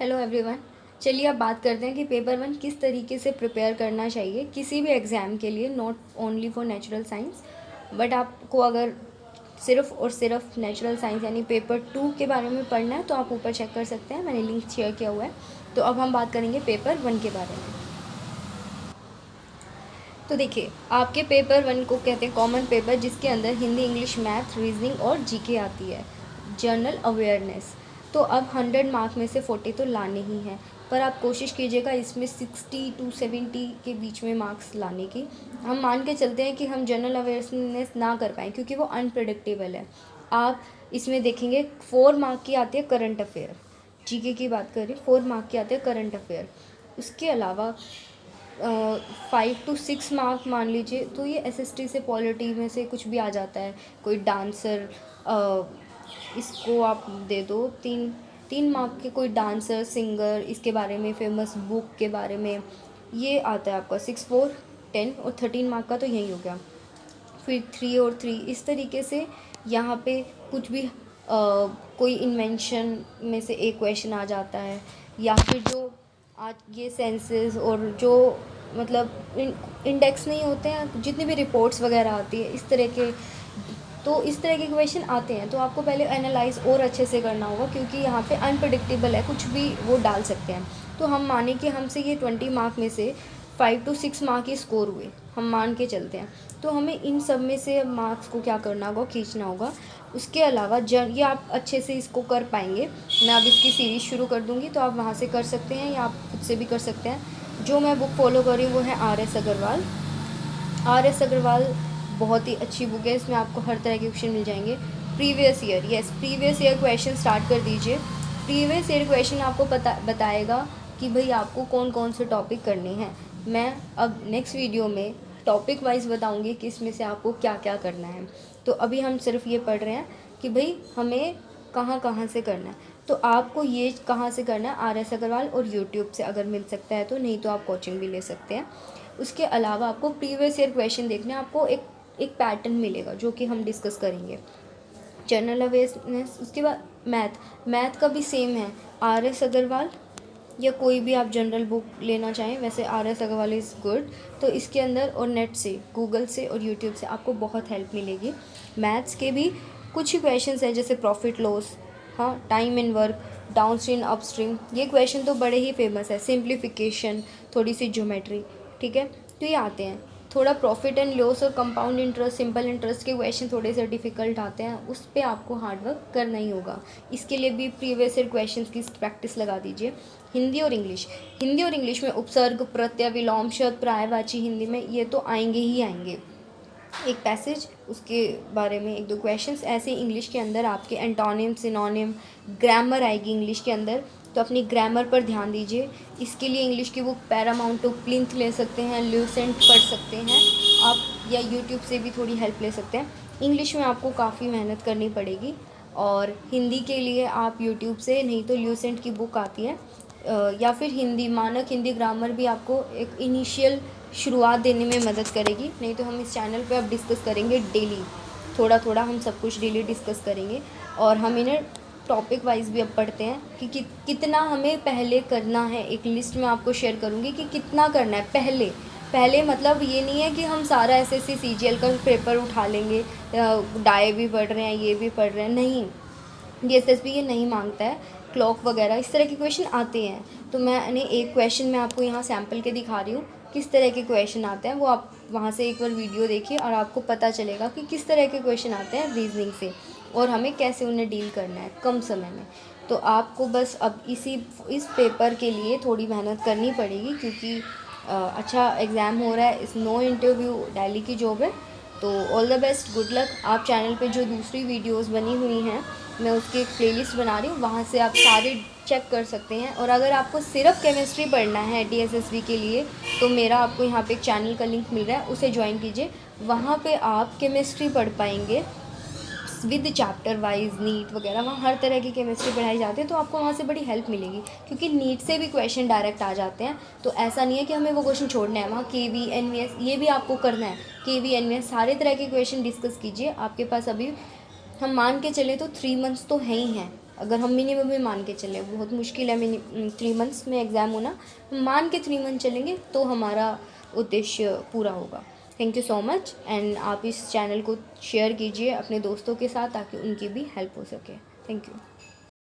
Hello everyone. चलिए अब बात करते हैं कि पेपर वन किस तरीके से प्रिपेयर करना चाहिए किसी भी एग्ज़ाम के लिए, not only for natural science. But आपको अगर सिर्फ और सिर्फ नेचुरल साइंस यानी पेपर टू के बारे में पढ़ना है तो आप ऊपर चेक कर सकते हैं, मैंने लिंक शेयर किया हुआ है। तो अब हम बात करेंगे पेपर वन के बारे में। तो देखिए, आपके पेपर वन को कहते हैं कॉमन पेपर, जिसके अंदर हिंदी, इंग्लिश, मैथ, रीजनिंग और जीके आती है, जनरल अवेयरनेस। तो अब 100 मार्क में से 40 तो लाने ही हैं, पर आप कोशिश कीजिएगा इसमें 60 to 70 के बीच में मार्क्स लाने की। हम मान के चलते हैं कि हम जनरल अवेयरनेस ना कर पाएँ क्योंकि वो अनप्रडिक्टेबल है। आप इसमें देखेंगे 4 मार्क की आती है करंट अफेयर, जीके की बात करें 4 मार्क की आती है करंट अफेयर। उसके अलावा 5 to 6 मार्क मान लीजिए तो ये एसएसटी से पॉलिटी में से कुछ भी आ जाता है। कोई डांसर, इसको आप दे दो 3 मार्क के, कोई डांसर, सिंगर, इसके बारे में, फेमस बुक के बारे में, ये आता है आपका 6, 4, 10 और 13 मार्क का तो यही हो गया। फिर 3 और 3 इस तरीके से यहाँ पे कुछ भी कोई इन्वेंशन में से एक क्वेश्चन आ जाता है, या फिर जो आज ये सेंसेस और जो मतलब इंडेक्स नहीं होते हैं, जितनी भी रिपोर्ट्स वगैरह आती है इस तरह के, तो इस तरह के क्वेश्चन आते हैं। तो आपको पहले एनालाइज और अच्छे से करना होगा क्योंकि यहाँ पे अनप्रडिक्टेबल है, कुछ भी वो डाल सकते हैं। तो हम माने कि हमसे ये 20 मार्क में से 5 to 6 मार्क ही स्कोर हुए, हम मान के चलते हैं। तो हमें इन सब में से मार्क्स को क्या करना होगा, खींचना होगा। उसके अलावा ये आप अच्छे से इसको कर पाएंगे। मैं अब इसकी सीरीज़ शुरू कर दूँगी तो आप वहाँ से कर सकते हैं या आप खुद से भी कर सकते हैं। जो मैं बुक फॉलो कर रही हूँ वो है आर.एस. अग्रवाल। आर.एस. अग्रवाल बहुत ही अच्छी बुक है, इसमें आपको हर तरह के क्वेश्चन मिल जाएंगे। Previous year, yes, previous year question start कर दीजिए। प्रीवियस ईयर क्वेश्चन आपको बताएगा कि भाई आपको कौन कौन से टॉपिक करने हैं। मैं अब नेक्स्ट वीडियो में टॉपिक वाइज बताऊंगी कि इसमें से आपको क्या क्या करना है। तो अभी हम सिर्फ ये पढ़ रहे हैं कि भाई हमें कहाँ कहाँ से करना है। तो आपको ये कहाँ से करना है, आर.एस. अग्रवाल और यूट्यूब से अगर मिल सकता है तो, नहीं तो आप कोचिंग भी ले सकते हैं। उसके अलावा आपको प्रीवियस ईयर क्वेश्चन देखने, आपको एक पैटर्न मिलेगा जो कि हम डिस्कस करेंगे। जनरल अवेयरनेस, उसके बाद मैथ का भी सेम है, आर.एस. अग्रवाल या कोई भी आप जनरल बुक लेना चाहें, वैसे आर.एस. Agarwal is good. तो इसके अंदर और नेट से, गूगल से और यूट्यूब से आपको बहुत हेल्प मिलेगी। मैथ्स के भी कुछ ही क्वेश्चन हैं जैसे प्रॉफिट लॉस, हाँ, time in work, downstream upstream, ये क्वेश्चन तो बड़े ही फेमस है। सिंप्लीफिकेशन, थोड़ी सी ज्योमेट्री, ठीक है, तो ये आते हैं। थोड़ा प्रॉफिट एंड लॉस और कंपाउंड इंटरेस्ट, सिंपल इंटरेस्ट के क्वेश्चन थोड़े से डिफ़िकल्ट आते हैं, उस पर आपको हार्डवर्क करना ही होगा। इसके लिए भी प्रीवियस ईयर क्वेश्चंस की प्रैक्टिस लगा दीजिए। हिंदी और इंग्लिश में उपसर्ग, प्रत्यय, विलोम शब्द, पर्यायवाची हिंदी में ये तो आएंगे ही आएंगे। एक पैसेज, उसके बारे में 1-2 क्वेश्चंस, ऐसे इंग्लिश के अंदर आपके एंटोनिम, सिनोनिम, ग्रामर आएगी इंग्लिश के अंदर, तो अपनी ग्रामर पर ध्यान दीजिए। इसके लिए इंग्लिश की बुक पैरामाउंट ऑफ प्लिंथ ले सकते हैं, ल्यूसेंट पढ़ सकते हैं आप, या यूट्यूब से भी थोड़ी हेल्प ले सकते हैं। इंग्लिश में आपको काफ़ी मेहनत करनी पड़ेगी, और हिंदी के लिए आप यूट्यूब से, नहीं तो ल्यूसेंट की बुक आती है, या फिर हिंदी मानक हिंदी ग्रामर भी आपको एक इनिशियल शुरुआत देने में मदद करेगी। नहीं तो हम इस चैनल पे अब डिस्कस करेंगे डेली, थोड़ा थोड़ा हम सब कुछ डेली डिस्कस करेंगे। और हम इन्हें टॉपिक वाइज भी अब पढ़ते हैं कि कितना हमें पहले करना है। एक लिस्ट में आपको शेयर करूँगी कि कितना करना है पहले। मतलब ये नहीं है कि हम सारा एसएससी सीजीएल का पेपर उठा लेंगे, डाई भी पढ़ रहे हैं, ये भी पढ़ रहे हैं, नहीं, डीएसएसबी ये नहीं मांगता है। क्लॉक वगैरह इस तरह के क्वेश्चन आते हैं, तो मैंने एक क्वेश्चन मैं आपको यहाँ सैम्पल के दिखा रही हूँ किस तरह के क्वेश्चन आते हैं। वो आप वहाँ से एक बार वीडियो देखिए और आपको पता चलेगा कि किस तरह के क्वेश्चन आते हैं रीजनिंग से, और हमें कैसे उन्हें डील करना है कम समय में। तो आपको बस अब इस पेपर के लिए थोड़ी मेहनत करनी पड़ेगी, क्योंकि अच्छा एग्ज़ाम हो रहा है, इस नो इंटरव्यू दिल्ली की जॉब है। तो all the best, good luck. आप चैनल पे जो दूसरी वीडियोस बनी हुई हैं, मैं उसकी एक प्लेलिस्ट बना रही हूँ, वहाँ से आप सारे चेक कर सकते हैं। और अगर आपको सिर्फ केमिस्ट्री पढ़ना है डीएसएसबी के लिए, तो मेरा आपको यहाँ पे एक चैनल का लिंक मिल रहा है, उसे ज्वाइन कीजिए। वहाँ पे आप केमिस्ट्री पढ़ पाएंगे विद चैप्टर वाइज, नीट वगैरह, वहाँ हर तरह की केमिस्ट्री पढ़ाई जाती है, तो आपको वहाँ से बड़ी हेल्प मिलेगी। क्योंकि नीट से भी क्वेश्चन डायरेक्ट आ जाते हैं, तो ऐसा नहीं है कि हमें वो क्वेश्चन छोड़ना है। वहाँ केवी, एनवीएस ये भी आपको करना है, केवी, एनवीएस सारे तरह के क्वेश्चन डिस्कस कीजिए। आपके पास अभी हम मान के चले तो 3 मंथ्स तो हैं ही हैं, अगर हम मिनिमम भी मान के चलें, बहुत मुश्किल है 3 मंथ्स में एग्ज़ाम होना, मान के 3 मंथ चलेंगे तो हमारा उद्देश्य पूरा होगा। Thank you so much. And आप इस चैनल को शेयर कीजिए अपने दोस्तों के साथ ताकि उनकी भी हेल्प हो सके। Thank you.